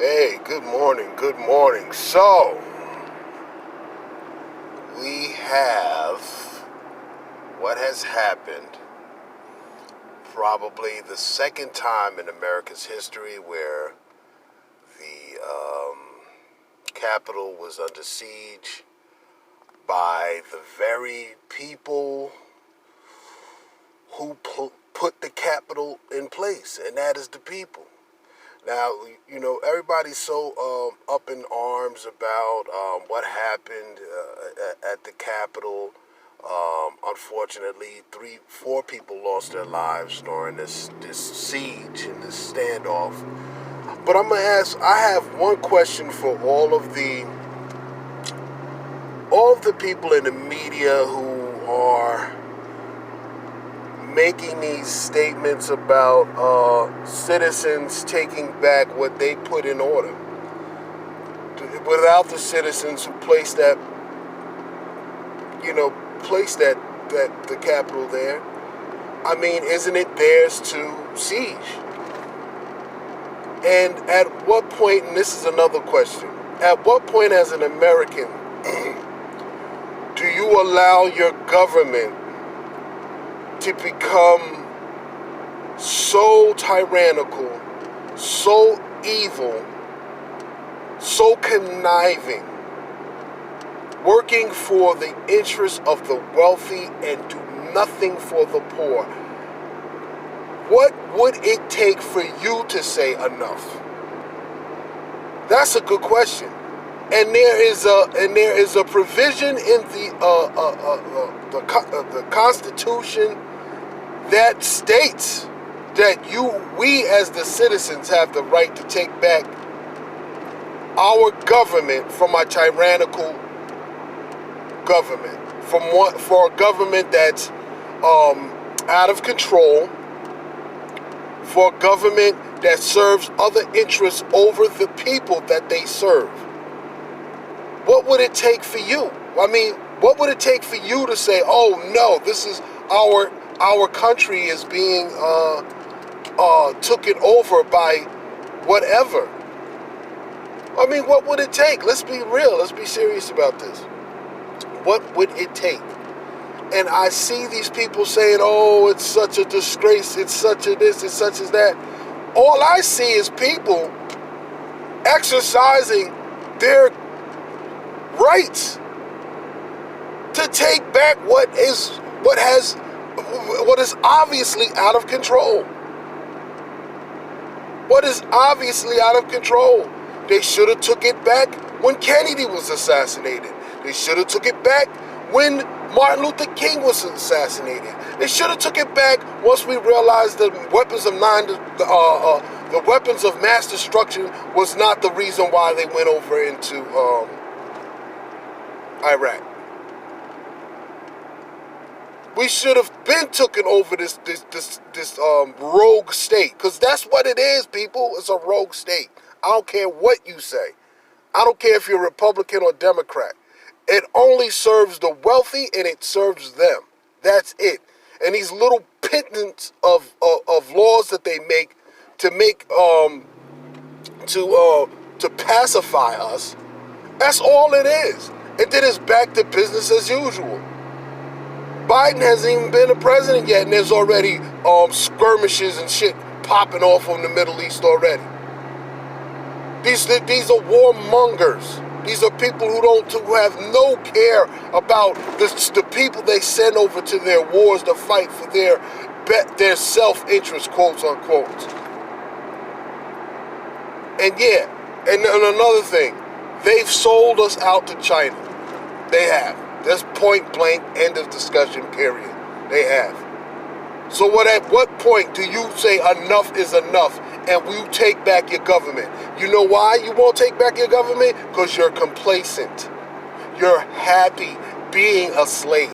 Hey, good morning, good morning. So, we have what has happened, probably the second time in America's history where the Capitol was under siege by the very people who put the Capitol in place, and that is the people. Now, everybody's so up in arms about what happened at the Capitol. Unfortunately, 4 people lost their lives during this siege and this standoff. But I have one question for all of the people in the media who are making these statements about citizens taking back what they put in order. Without the citizens who placed the Capitol there, I mean, isn't it theirs to siege? And at what point, and this is another question, at what point as an American do you allow your government to become so tyrannical, so evil, so conniving, working for the interests of the wealthy and do nothing for the poor? What would it take for you to say enough? That's a good question. And there is a provision in the Constitution that states that we as the citizens have the right to take back our government from a tyrannical government, for a government that's out of control, for a government that serves other interests over the people that they serve. What would it take for you? I mean, what would it take for you to say, "Oh no, this is our country is being taken over by whatever"? I mean, what would it take? Let's be real. Let's be serious about this. What would it take? And I see these people saying, "Oh, it's such a disgrace. It's such a this. It's such as that." All I see is people exercising their rights to take back what is obviously out of control. What is obviously out of control? They should have took it back when Kennedy was assassinated. They should have took it back when Martin Luther King was assassinated. They should have took it back once we realized the weapons of mass destruction was not the reason why they went over into Iraq. We should have been taken over this rogue state, because that's what it is, people. It's a rogue state. I don't care what you say. I don't care if you're Republican or Democrat. It only serves the wealthy and it serves them. That's it. And these little pittance of laws that they make to pacify us, that's all it is. And then it's back to business as usual. Biden hasn't even been a president yet, and there's already skirmishes and shit popping off in the Middle East already. These are warmongers. These are people who have no care about the people they send over to their wars to fight for their self-interest, quotes unquote. And yeah, and another thing, they've sold us out to China. They have. That's point blank, end of discussion, period. They have. So at what point do you say enough is enough and we take back your government? You know why you won't take back your government? Because you're complacent. You're happy being a slave.